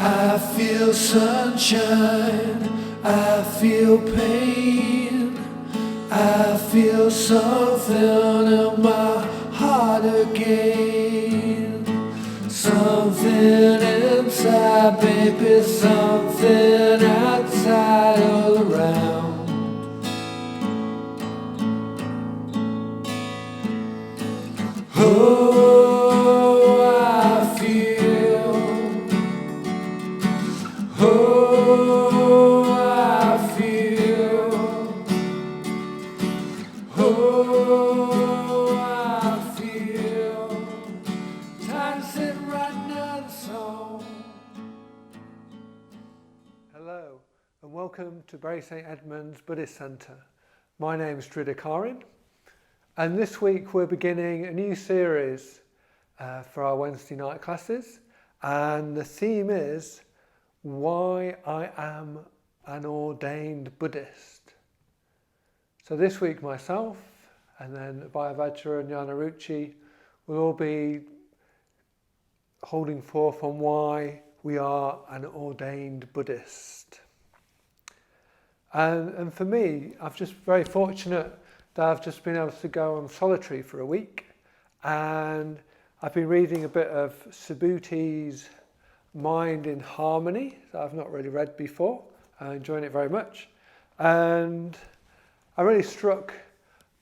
I feel sunshine, I feel pain, I feel something in my heart again. Something inside, baby, something outside, all around. Oh, I feel. Oh, I feel. Oh, I feel. Time to sit right now the song. Hello, and welcome to Bury St Edmund's Buddhist Centre. My name is Dridhakarin, and this week we're beginning a new series for our Wednesday night classes, and the theme is why I am an ordained Buddhist. So this week myself and then Bhayavajra and Yanaruchi will all be holding forth on why we are an ordained Buddhist. And for me, I'm just very fortunate that I've just been able to go on solitary for a week, and I've been reading a bit of Subhuti's Mind in Harmony that I've not really read before. I'm enjoying it very much, and I'm really struck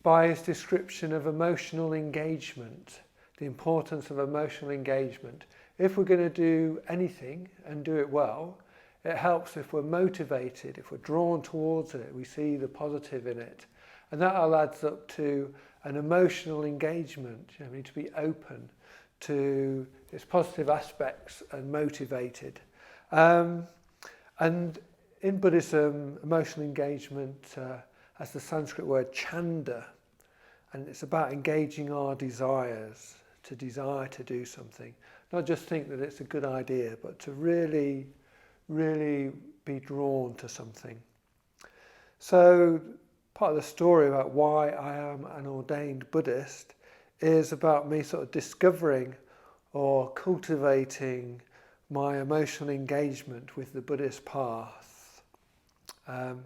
by his description of emotional engagement, the importance of emotional engagement. If we're going to do anything and do it well, it helps if we're motivated, if we're drawn towards it, we see the positive in it. And that all adds up to an emotional engagement. We need to be open to its positive aspects and motivated. And in Buddhism, emotional engagement has the Sanskrit word chanda, and it's about engaging our desires, to desire to do something. Not just think that it's a good idea, but to really, really be drawn to something. So part of the story about why I am an ordained Buddhist is about me sort of discovering or cultivating my emotional engagement with the Buddhist path. And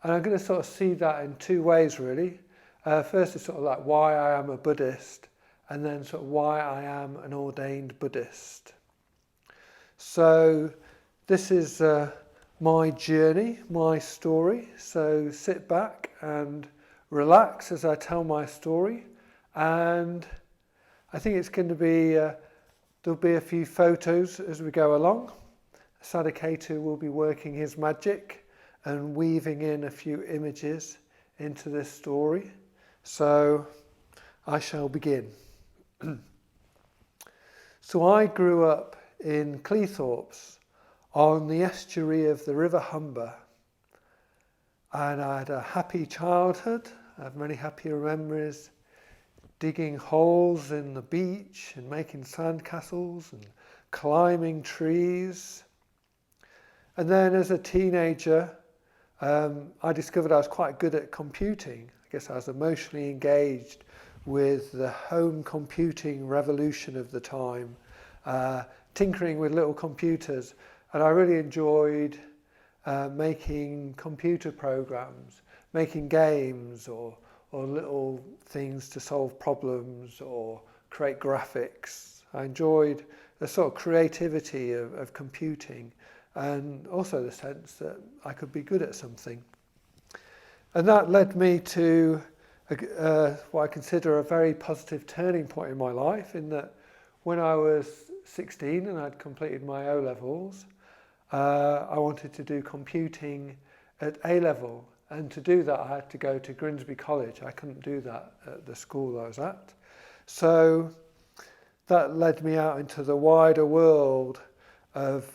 I'm going to sort of see that in two ways really. First is sort of like why I am a Buddhist, and then sort of why I am an ordained Buddhist. So this is my journey, my story. So sit back and relax as I tell my story. And I think it's going to be, there'll be a few photos as we go along. Saddhaketu will be working his magic and weaving in a few images into this story. So I shall begin. So I grew up in Cleethorpes on the estuary of the River Humber, and I had a happy childhood. I have many happy memories, digging holes in the beach and making sandcastles and climbing trees. And then as a teenager, I discovered I was quite good at computing. I guess I was emotionally engaged with the home computing revolution of the time, tinkering with little computers. And I really enjoyed making computer programs, making games or little things to solve problems or create graphics. I enjoyed the sort of creativity of computing, and also the sense that I could be good at something. And that led me to what I consider a very positive turning point in my life, in that when I was 16 and I'd completed my O-levels, I wanted to do computing at A-level, and to do that I had to go to Grimsby College. I couldn't do that at the school I was at. So that led me out into the wider world of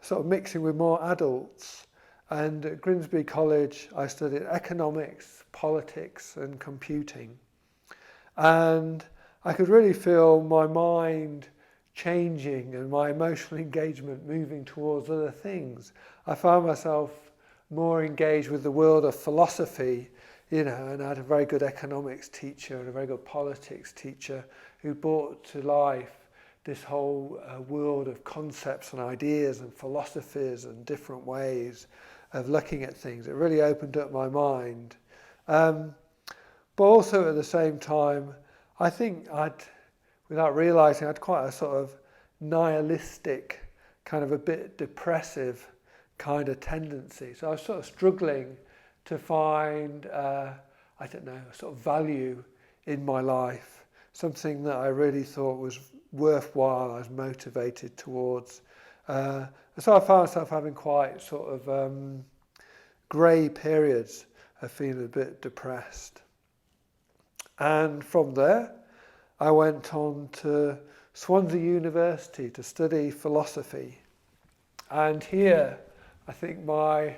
sort of mixing with more adults. And at Grimsby College I studied economics, politics and computing. And I could really feel my mind changing and my emotional engagement moving towards other things. I found myself more engaged with the world of philosophy, and I had a very good economics teacher and a very good politics teacher who brought to life this whole world of concepts and ideas and philosophies and different ways of looking at things. It really opened up my mind. But also at the same time, I think without realising, I'd quite a sort of nihilistic, kind of a bit depressive kind of tendency. So I was sort of struggling to find, a sort of value in my life, something that I really thought was worthwhile, I was motivated towards. And so I found myself having quite sort of grey periods of feeling a bit depressed. And from there, I went on to Swansea University to study philosophy. And here, I think my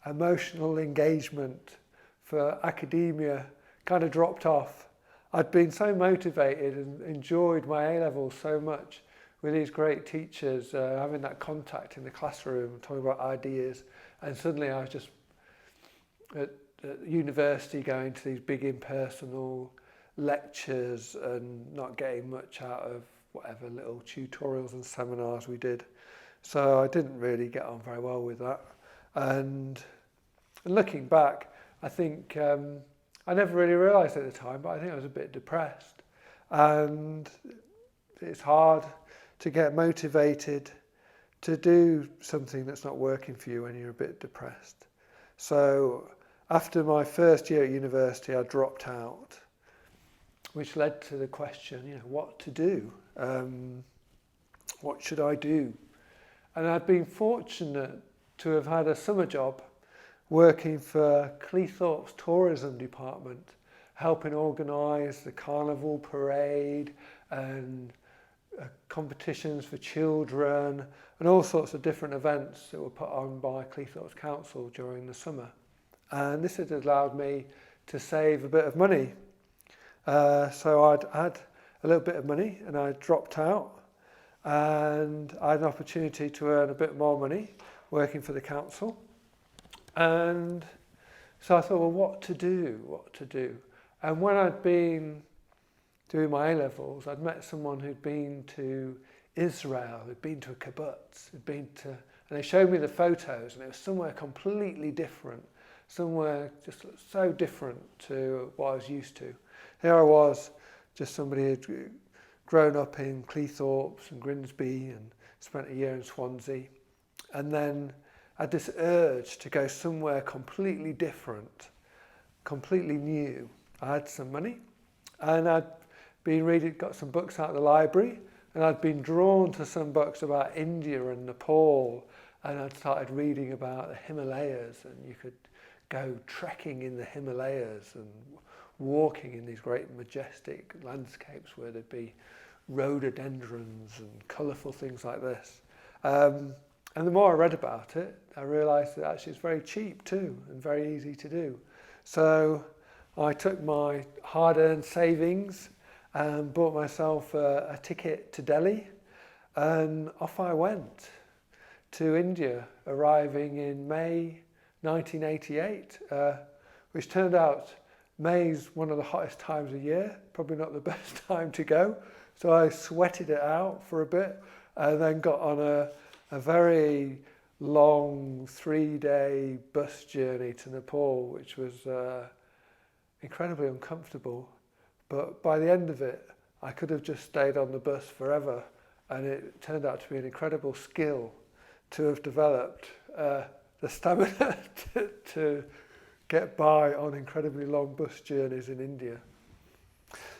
emotional engagement for academia kind of dropped off. I'd been so motivated and enjoyed my A-levels so much with these great teachers, having that contact in the classroom, talking about ideas, and suddenly I was just at university going to these big impersonal lectures and not getting much out of whatever little tutorials and seminars we did. So I didn't really get on very well with that. And looking back, I think I never really realised at the time, but I think I was a bit depressed. And it's hard to get motivated to do something that's not working for you when you're a bit depressed. So after my first year at university, I dropped out, which led to the question, what to do? What should I do? And I'd been fortunate to have had a summer job working for Cleethorpes tourism department, helping organise the carnival parade and competitions for children and all sorts of different events that were put on by Cleethorpes Council during the summer. And this had allowed me to save a bit of money. So I'd had a little bit of money and I dropped out, and I had an opportunity to earn a bit more money working for the council. And so I thought, well, what to do? And when I'd been doing my A-levels, I'd met someone who'd been to Israel, who'd been to a kibbutz, and they showed me the photos, and it was somewhere completely different, somewhere just so different to what I was used to. Here I was, just somebody who'd grown up in Cleethorpes and Grimsby and spent a year in Swansea, and then had this urge to go somewhere completely different, completely new. I had some money, and I'd got some books out of the library, and I'd been drawn to some books about India and Nepal, and I'd started reading about the Himalayas, and you could go trekking in the Himalayas and walking in these great majestic landscapes where there'd be rhododendrons and colourful things like this. And the more I read about it, I realised that actually it's very cheap too and very easy to do. So I took my hard-earned savings and bought myself a ticket to Delhi, and off I went to India, arriving in May 1988, which turned out May's one of the hottest times of year, probably not the best time to go. So I sweated it out for a bit and then got on a very long 3-day bus journey to Nepal, which was incredibly uncomfortable. But by the end of it, I could have just stayed on the bus forever, and it turned out to be an incredible skill to have developed the stamina to get by on incredibly long bus journeys in India.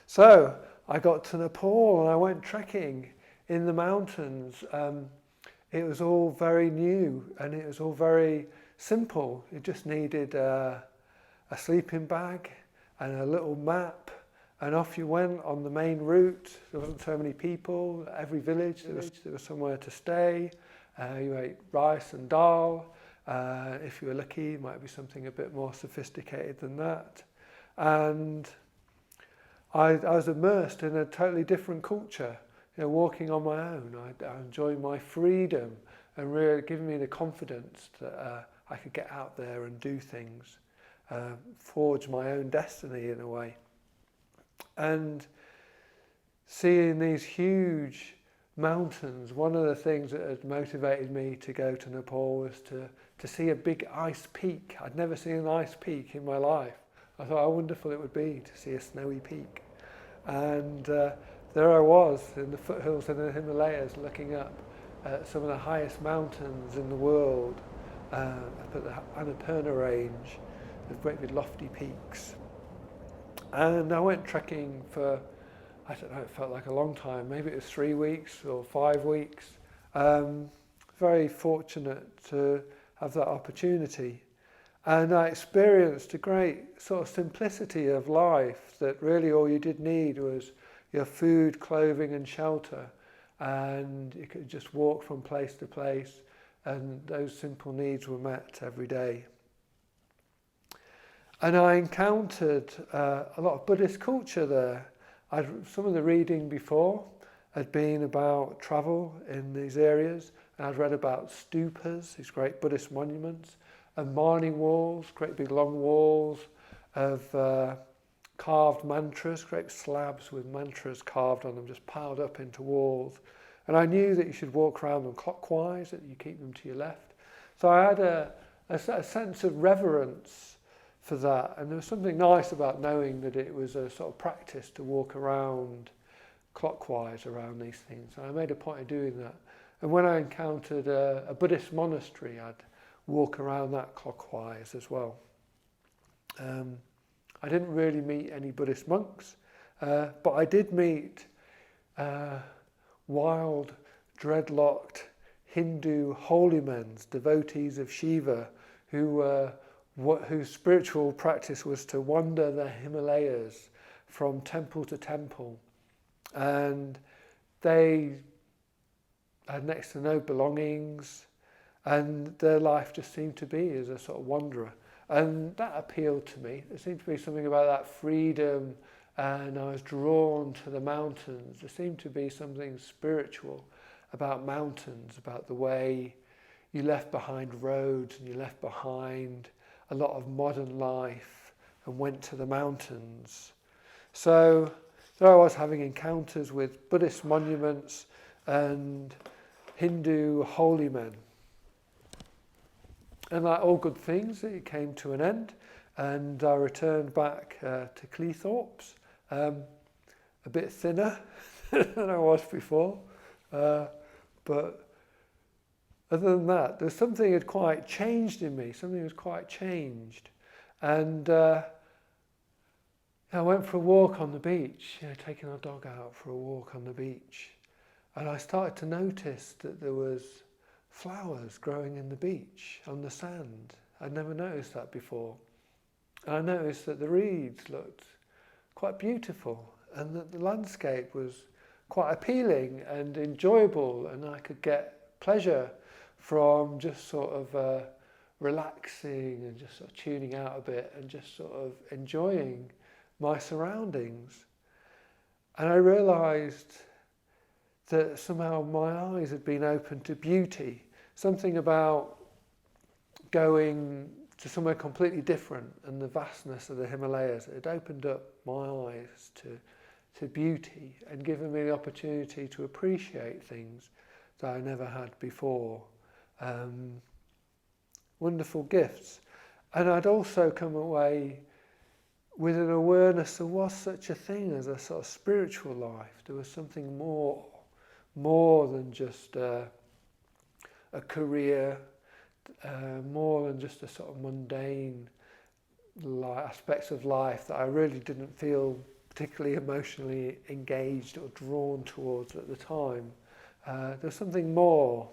So I got to Nepal and I went trekking in the mountains. It was all very new and it was all very simple. You just needed a sleeping bag and a little map, and off you went on the main route. There wasn't so many people. Every village there was somewhere to stay. You ate rice and dal. If you were lucky, it might be something a bit more sophisticated than that. And I was immersed in a totally different culture, walking on my own. I enjoyed my freedom and really giving me the confidence that I could get out there and do things, forge my own destiny in a way. And seeing these huge mountains. One of the things that had motivated me to go to Nepal was to see a big ice peak. I'd never seen an ice peak in my life. I thought how wonderful it would be to see a snowy peak. And there I was in the foothills in the Himalayas looking up at some of the highest mountains in the world, up at the Annapurna range with great big lofty peaks. And I went trekking for, I don't know, it felt like a long time. Maybe it was 3 weeks or 5 weeks. Very fortunate to have that opportunity. And I experienced a great sort of simplicity of life, that really all you did need was your food, clothing and shelter. And you could just walk from place to place, and those simple needs were met every day. And I encountered a lot of Buddhist culture there. Some of the reading before had been about travel in these areas, and I'd read about stupas, these great Buddhist monuments, and Mani walls, great big long walls of carved mantras, great slabs with mantras carved on them, just piled up into walls. And I knew that you should walk around them clockwise, that you keep them to your left. So I had a sense of reverence for that, and there was something nice about knowing that it was a sort of practice to walk around clockwise around these things. And I made a point of doing that. And when I encountered a Buddhist monastery, I'd walk around that clockwise as well. I didn't really meet any Buddhist monks, but I did meet wild, dreadlocked Hindu holy men, devotees of Shiva, whose spiritual practice was to wander the Himalayas from temple to temple. And they had next to no belongings, and their life just seemed to be as a sort of wanderer. And that appealed to me. There seemed to be something about that freedom, and I was drawn to the mountains. There seemed to be something spiritual about mountains, about the way you left behind roads and you left behind a lot of modern life and went to the mountains. So there I was, having encounters with Buddhist monuments and Hindu holy men. And like all good things, it came to an end, and I returned back to Cleethorpes, a bit thinner than I was before, but other than that, there's something had quite changed in me. Something was quite changed, and I went for a walk on the beach. Taking our dog out for a walk on the beach, and I started to notice that there was flowers growing in the beach on the sand. I'd never noticed that before. And I noticed that the reeds looked quite beautiful, and that the landscape was quite appealing and enjoyable, and I could get pleasure from just sort of relaxing and just sort of tuning out a bit and just sort of enjoying my surroundings. And I realised that somehow my eyes had been opened to beauty, something about going to somewhere completely different and the vastness of the Himalayas. It had opened up my eyes to beauty and given me the opportunity to appreciate things that I never had before. Wonderful gifts. And I'd also come away with an awareness there was such a thing as a sort of spiritual life. There was something more than just a career, more than just a sort of mundane aspects of life that I really didn't feel particularly emotionally engaged or drawn towards at the time. There's something more,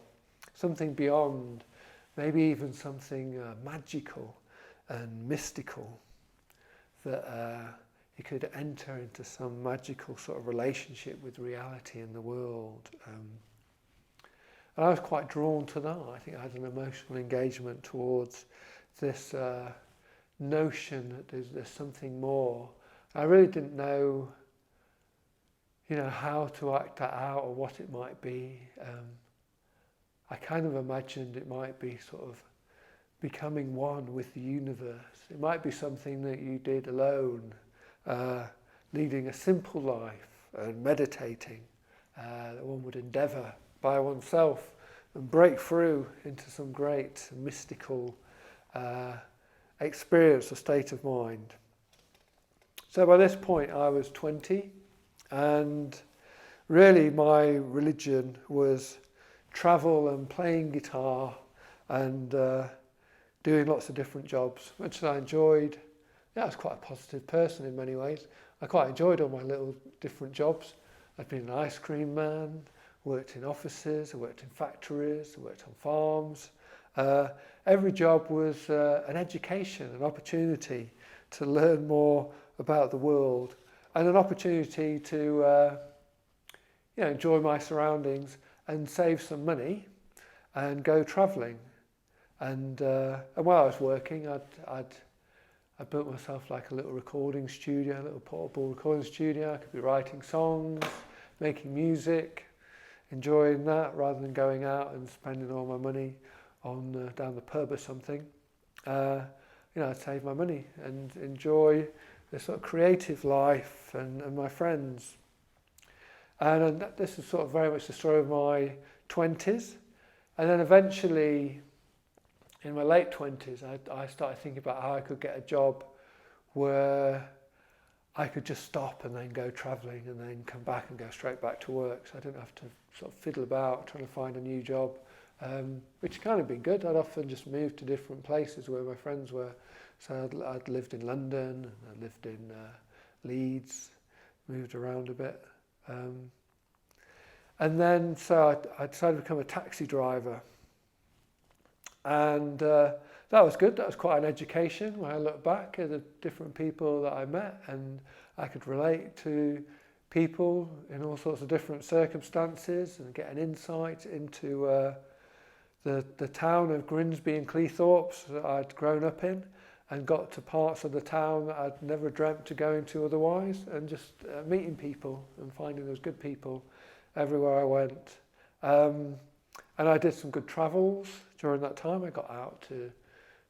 something beyond, maybe even something magical and mystical, that you could enter into some magical sort of relationship with reality in the world. And I was quite drawn to that. I think I had an emotional engagement towards this notion that there's something more. I really didn't know, how to act that out or what it might be. I kind of imagined it might be sort of becoming one with the universe. It might be something that you did alone, leading a simple life and meditating that one would endeavour by oneself and break through into some great mystical experience or state of mind. So by this point I was 20, and really my religion was travel and playing guitar and doing lots of different jobs, which I enjoyed. Yeah, I was quite a positive person in many ways. I quite enjoyed all my little different jobs. I'd been an ice cream man, worked in offices, I worked in factories, I worked on farms. Every job was an education, an opportunity to learn more about the world, and an opportunity to enjoy my surroundings and save some money and go travelling. And while I was working, I built myself like a little recording studio, a little portable recording studio. I could be writing songs, making music, enjoying that rather than going out and spending all my money on down the pub or something. I'd save my money and enjoy this sort of creative life and my friends. And this is sort of very much the story of my 20s. And then eventually, in my late 20s, I started thinking about how I could get a job where I could just stop and then go travelling and then come back and go straight back to work. So I didn't have to sort of fiddle about trying to find a new job, which kind of been good. I'd often just move to different places where my friends were. So I'd lived in London, and I lived in Leeds, moved around a bit. And then so I decided to become a taxi driver. And that was good. That was quite an education when I look back at the different people that I met, and I could relate to people in all sorts of different circumstances and get an insight into the town of Grimsby and Cleethorpes that I'd grown up in, and got to parts of the town that I'd never dreamt of going to otherwise, and just meeting people and finding those good people everywhere I went. And I did some good travels during that time. I got out to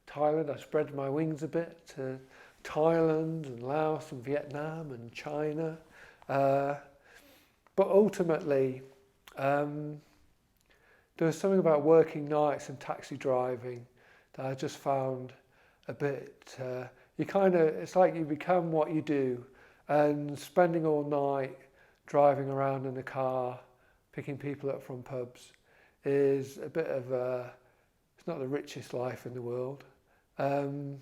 Thailand. I spread my wings a bit to Thailand and Laos and Vietnam and China. But ultimately, there was something about working nights and taxi driving that I just found a bit, it's like you become what you do, and spending all night driving around in a car, picking people up from pubs, is a bit of it's not the richest life in the world. And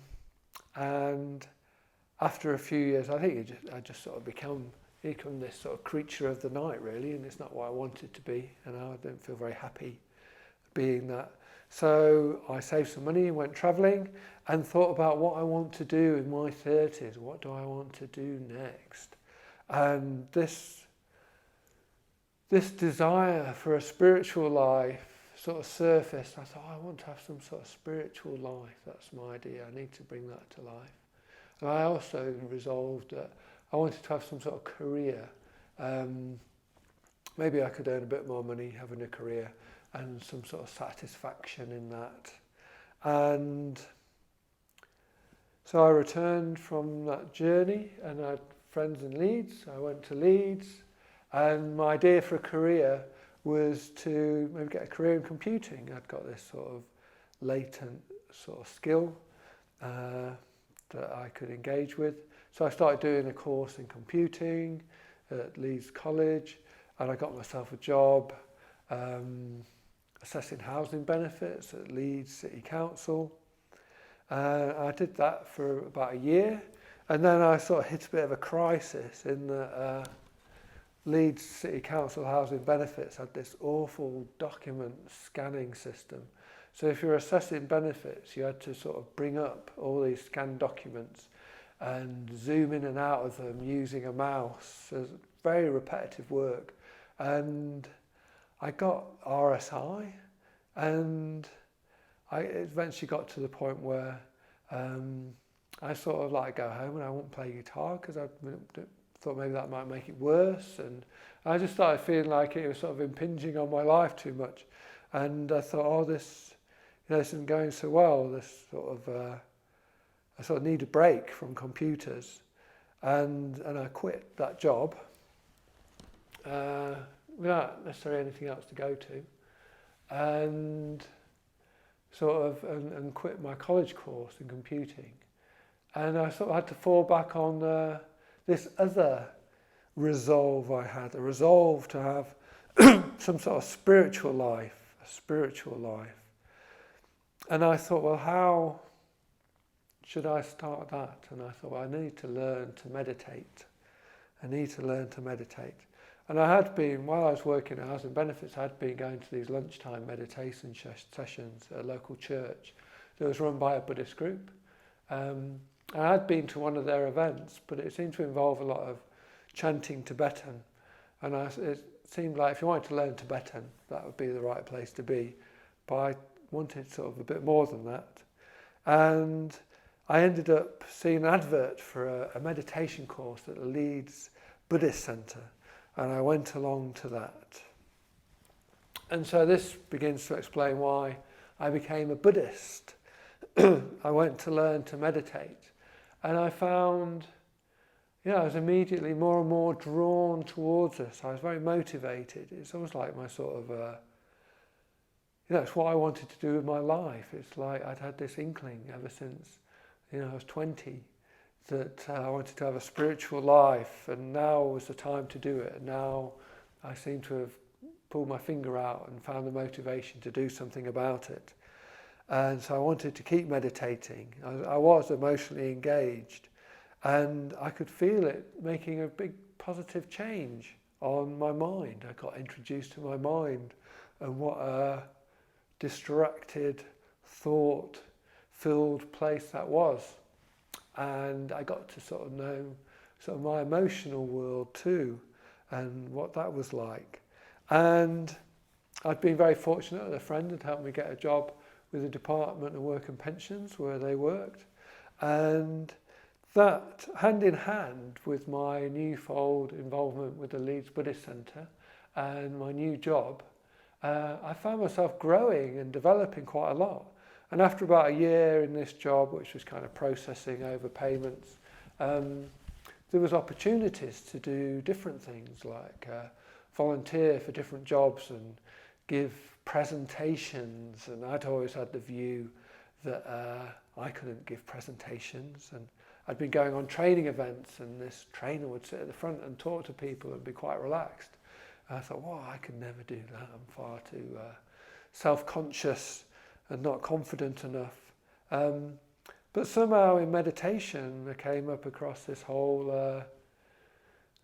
after a few years, I think I just sort of become this sort of creature of the night, really, and it's not what I wanted to be, and I don't feel very happy being that. So I saved some money and went travelling and thought about what I want to do in my 30s. What do I want to do next? And this desire for a spiritual life sort of surfaced. I thought, I want to have some sort of spiritual life. That's my idea. I need to bring that to life. And I also resolved that I wanted to have some sort of career. Maybe I could earn a bit more money having a career and some sort of satisfaction in that. And so I returned from that journey, and I had friends in Leeds. I went to Leeds, and my idea for a career was to maybe get a career in computing. I'd got this sort of latent sort of skill that I could engage with. So I started doing a course in computing at Leeds College, and I got myself a job assessing housing benefits at Leeds City Council. I did that for about a year, and then I sort of hit a bit of a crisis in that Leeds City Council housing benefits had this awful document scanning system. So if you're assessing benefits, you had to sort of bring up all these scanned documents and zoom in and out of them using a mouse. So it's very repetitive work. And I got RSI, and I eventually got to the point where I sort of like go home and I won't play guitar because I thought maybe that might make it worse, and I just started feeling like it was sort of impinging on my life too much, and I thought, this isn't going so well. This sort of I sort of need a break from computers, and I quit that job. without necessarily anything else to go to, and and quit my college course in computing. And I sort of had to fall back on this other resolve I had, a resolve to have some sort of spiritual life, a spiritual life. And I thought, well, how should I start that? And I thought, well, I need to learn to meditate. I need to learn to meditate. And I had been, while I was working at Housing Benefits, I had been going to these lunchtime meditation sessions at a local church that was run by a Buddhist group. I had been to one of their events, but it seemed to involve a lot of chanting Tibetan. And it seemed like if you wanted to learn Tibetan, that would be the right place to be. But I wanted sort of a bit more than that. And I ended up seeing an advert for a meditation course at the Leeds Buddhist Centre. And I went along to that. And so this begins to explain why I became a Buddhist. I went to learn to meditate. And I found, I was immediately more and more drawn towards this. I was very motivated. It's almost like my sort of, it's what I wanted to do with my life. It's like I'd had this inkling ever since, I was 20, that I wanted to have a spiritual life, and now was the time to do it. And now I seem to have pulled my finger out and found the motivation to do something about it. And so I wanted to keep meditating. I was emotionally engaged, and I could feel it making a big positive change on my mind. I got introduced to my mind and what a distracted, thought-filled place that was. And I got to sort of know sort of my emotional world too, and what that was like. And I'd been very fortunate that a friend had helped me get a job with the Department of Work and Pensions where they worked. And that, hand in hand with my newfold involvement with the Leeds Buddhist Centre and my new job, I found myself growing and developing quite a lot. And after about a year in this job, which was kind of processing overpayments, there was opportunities to do different things, like volunteer for different jobs and give presentations. And I'd always had the view that I couldn't give presentations. And I'd been going on training events, and this trainer would sit at the front and talk to people and be quite relaxed. And I thought, well, I could never do that. I'm far too self-conscious and not confident enough. But somehow in meditation I came up across this whole,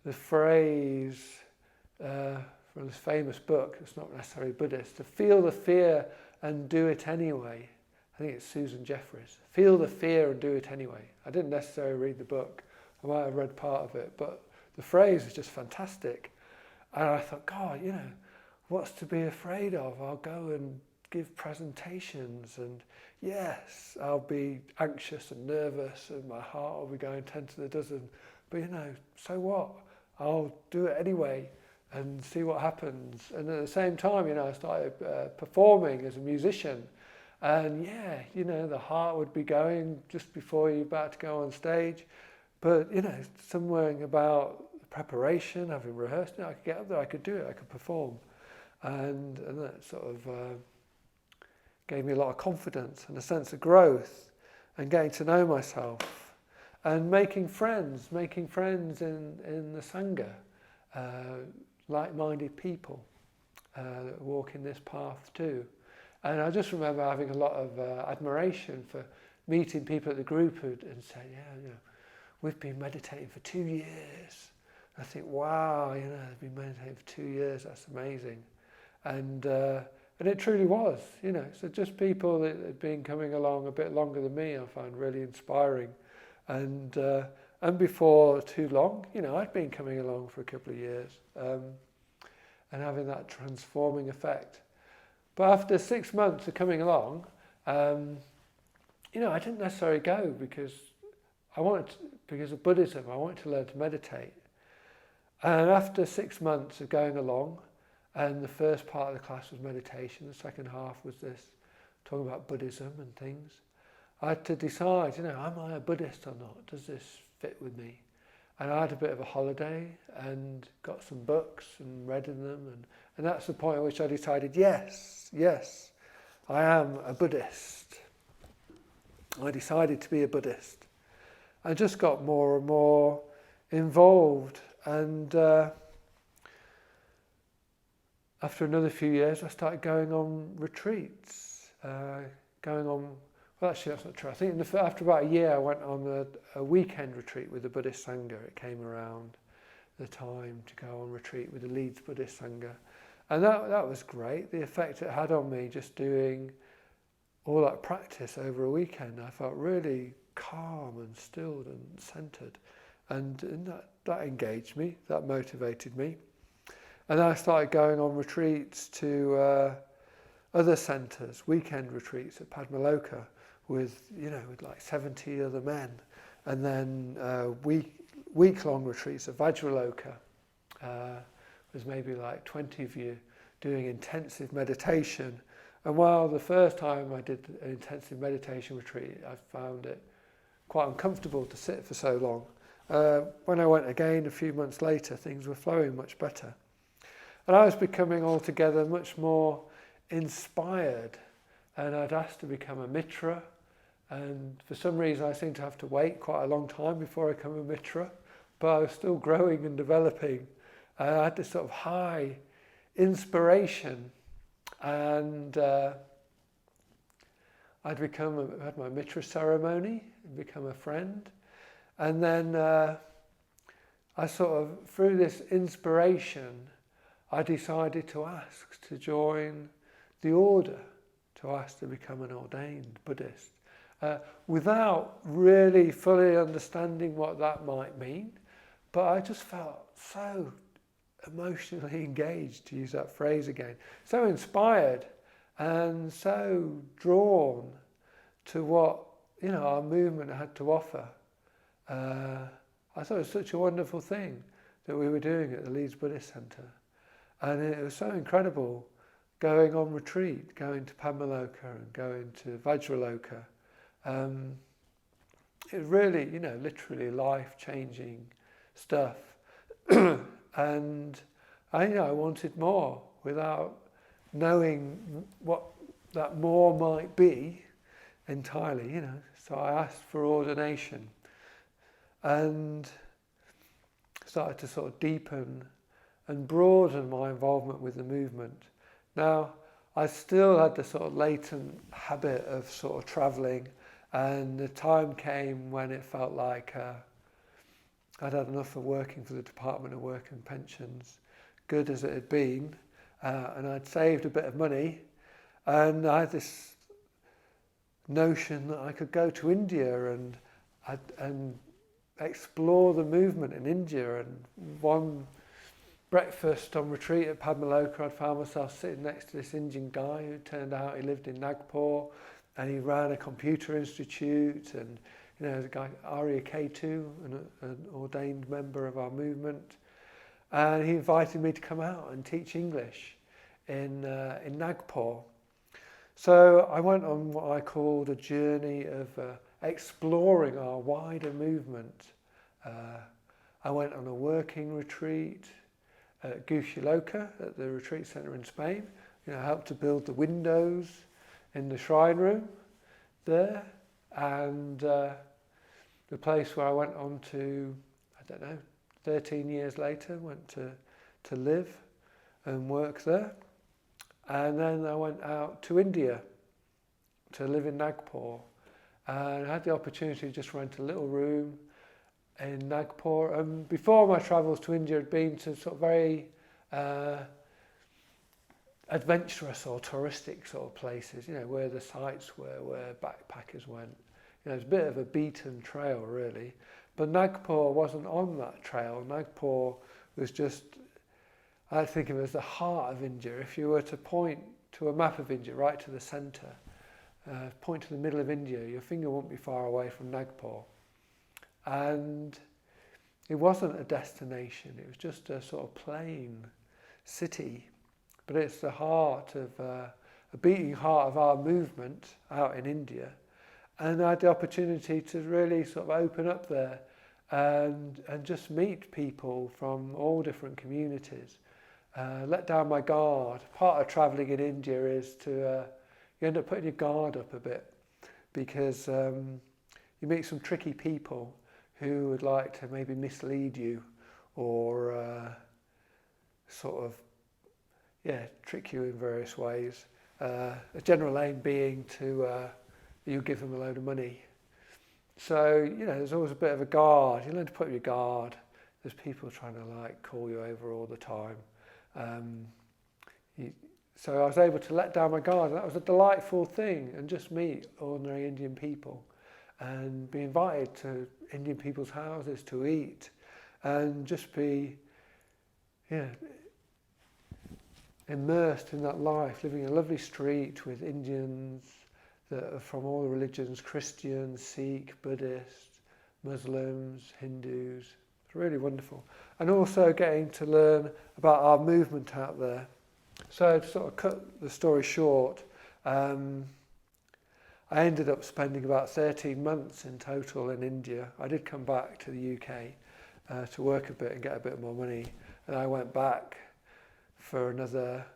the phrase from this famous book, it's not necessarily Buddhist, to feel the fear and do it anyway. I think it's Susan Jeffers. Feel the fear and do it anyway. I didn't necessarily read the book. I might have read part of it, but the phrase is just fantastic. And I thought, God, what's to be afraid of? I'll go and give presentations, and yes, I'll be anxious and nervous and my heart will be going 10 to the dozen, but so what? I'll do it anyway and see what happens. And at the same time, I started performing as a musician, and the heart would be going just before you're about to go on stage, but somewhere about preparation, having rehearsed, I could get up there, I could do it, I could perform, and that sort of gave me a lot of confidence and a sense of growth and getting to know myself and making friends in the Sangha, like-minded people that walk in this path too. And I just remember having a lot of admiration for meeting people at the group and saying, we've been meditating for 2 years. I think, wow, they've been meditating for 2 years, that's amazing. And it truly was, so just people that had been coming along a bit longer than me, I found really inspiring. And before too long, I'd been coming along for a couple of years and having that transforming effect. But after 6 months of coming along, I didn't necessarily go because of Buddhism, I wanted to learn to meditate. And after 6 months of going along, and the first part of the class was meditation, the second half was this, talking about Buddhism and things. I had to decide, am I a Buddhist or not? Does this fit with me? And I had a bit of a holiday and got some books and read in them. And that's the point at which I decided, yes, I am a Buddhist. I decided to be a Buddhist. I just got more and more involved. And after another few years, I started going on retreats. Well, actually, that's not true. I think after about a year, I went on a weekend retreat with the Buddhist Sangha. It came around the time to go on retreat with the Leeds Buddhist Sangha. And that was great. The effect it had on me just doing all that practice over a weekend. I felt really calm and stilled and centered. And that engaged me, that motivated me. And I started going on retreats to other centres, weekend retreats at Padmaloka, with like 70 other men, and then week-long retreats at Vajraloka. Was maybe like 20 of you doing intensive meditation. And while the first time I did an intensive meditation retreat, I found it quite uncomfortable to sit for so long. When I went again a few months later, things were flowing much better. And I was becoming altogether much more inspired, and I'd asked to become a Mitra, and for some reason I seemed to have to wait quite a long time before I became a Mitra, but I was still growing and developing. I had this sort of high inspiration, and I'd had my Mitra ceremony and become a friend, and then I sort of, through this inspiration, I decided to ask to join the order, to ask to become an ordained Buddhist, without really fully understanding what that might mean. But I just felt so emotionally engaged, to use that phrase again, so inspired and so drawn to what our movement had to offer. I thought it was such a wonderful thing that we were doing at the Leeds Buddhist Centre, and it was so incredible going on retreat, going to Padmaloka and going to Vajraloka. It really, literally life-changing stuff. And I wanted more without knowing what that more might be entirely, So I asked for ordination and started to sort of deepen and broaden my involvement with the movement. Now, I still had the sort of latent habit of sort of travelling, and the time came when it felt like I'd had enough of working for the Department of Work and Pensions, good as it had been, and I'd saved a bit of money, and I had this notion that I could go to India and explore the movement in India. And one breakfast on retreat at Padmaloka, I found myself sitting next to this Indian guy who turned out he lived in Nagpur, and he ran a computer institute, and there's a guy, Saddhaketu, an ordained member of our movement, and he invited me to come out and teach English in Nagpur. So I went on what I called a journey of exploring our wider movement. I went on a working retreat at Gushaloka, at the retreat centre in Spain. Helped to build the windows in the shrine room there, and the place where I went on to, 13 years later, went to live and work there. And then I went out to India to live in Nagpur, and I had the opportunity to just rent a little room in Nagpur. And before my travels to India, had been to sort of very adventurous or touristic sort of places, where the sites were, where backpackers went. It's a bit of a beaten trail, really. But Nagpur wasn't on that trail. Nagpur was just, I think of it as the heart of India. If you were to point to a map of India, right to the centre, point to the middle of India, your finger won't be far away from Nagpur. And it wasn't a destination, it was just a sort of plain city. But it's the heart of, a beating heart of our movement out in India. And I had the opportunity to really sort of open up there and just meet people from all different communities. Let down my guard. Part of travelling in India is to you end up putting your guard up a bit, because you meet some tricky people who would like to maybe mislead you or trick you in various ways. A general aim being to you give them a load of money. So, there's always a bit of a guard. You learn to put up your guard. There's people trying to call you over all the time. So I was able to let down my guard. That was a delightful thing, and just meet ordinary Indian people and be invited to Indian people's houses to eat and just be immersed in that life, living in a lovely street with Indians that are from all the religions, Christians, Sikh, Buddhists, Muslims, Hindus. It's really wonderful. And also getting to learn about our movement out there. So to sort of cut the story short, I ended up spending about 13 months in total in India. I did come back to the UK to work a bit and get a bit more money. And I went back for another,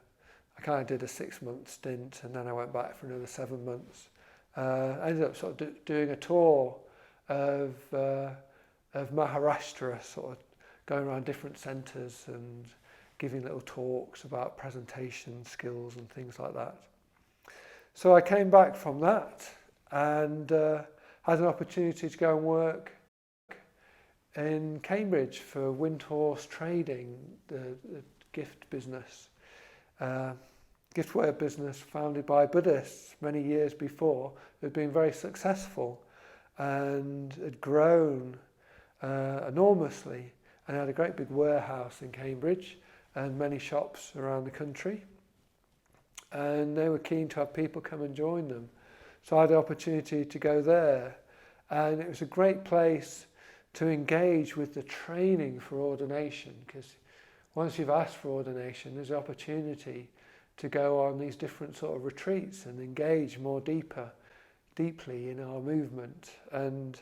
I kind of did a 6-month stint, and then I went back for another 7 months. I ended up sort of doing a tour of Maharashtra, sort of going around different centres and giving little talks about presentation skills and things like that. So I came back from that and had an opportunity to go and work in Cambridge for Windhorse Trading, the gift business, giftware business founded by Buddhists many years before. It had been very successful and had grown enormously, and had a great big warehouse in Cambridge and many shops around the country. And they were keen to have people come and join them. So I had the opportunity to go there, and it was a great place to engage with the training for ordination, because once you've asked for ordination, there's an opportunity to go on these different sort of retreats and engage more deeply in our movement. And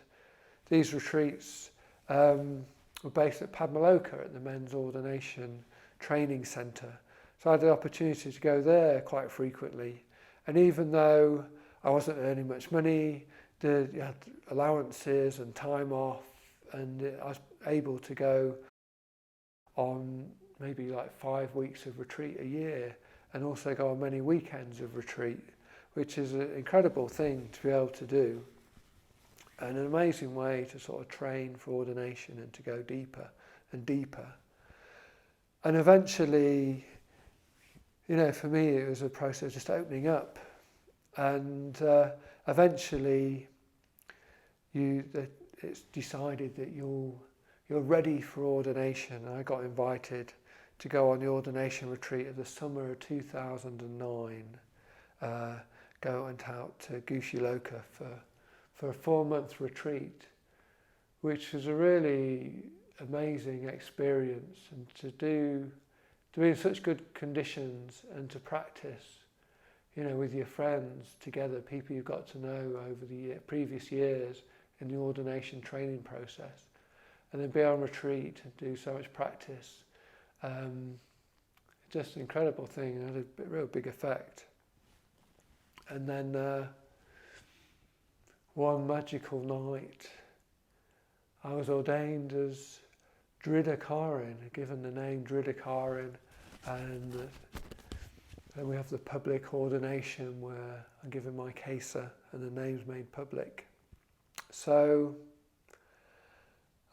these retreats were based at Padmaloka at the Men's Ordination Training Centre. So I had the opportunity to go there quite frequently. And even though I wasn't earning much money, you had allowances and time off, and I was able to go on maybe 5 weeks of retreat a year, and also go on many weekends of retreat, which is an incredible thing to be able to do, and an amazing way to sort of train for ordination and to go deeper and deeper. And eventually, for me, it was a process of just opening up, and eventually it's decided that you're ready for ordination. I got invited to go on the ordination retreat of the summer of 2009. Went out to Gushiloka for a 4-month retreat, which was a really amazing experience, and to be in such good conditions and to practice, with your friends together, people you've got to know over the previous years in the ordination training process, and then be on retreat and do so much practice. Just an incredible thing, and had a real big effect. And then one magical night, I was ordained as Dridhakarin, given the name Dridhakarin, and then we have the public ordination where I'm given my kesa and the name's made public. So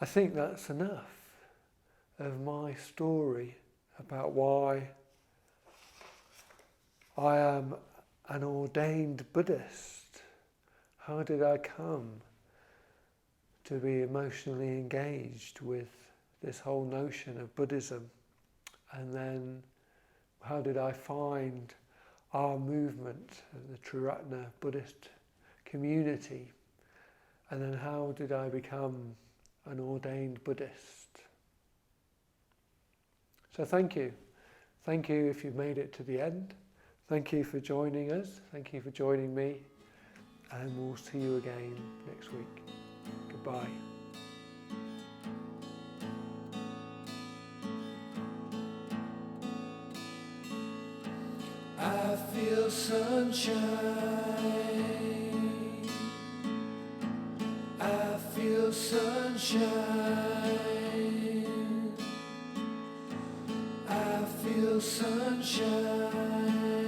I think that's enough of my story about why I am an ordained Buddhist. How did I come to be emotionally engaged with this whole notion of Buddhism? And then how did I find our movement, the Triratna Buddhist community? And then how did I become an ordained Buddhist? So thank you. Thank you if you've made it to the end. Thank you for joining us. Thank you for joining me. And we'll see you again next week. Goodbye. feel sunshine. I feel sunshine. I feel sunshine.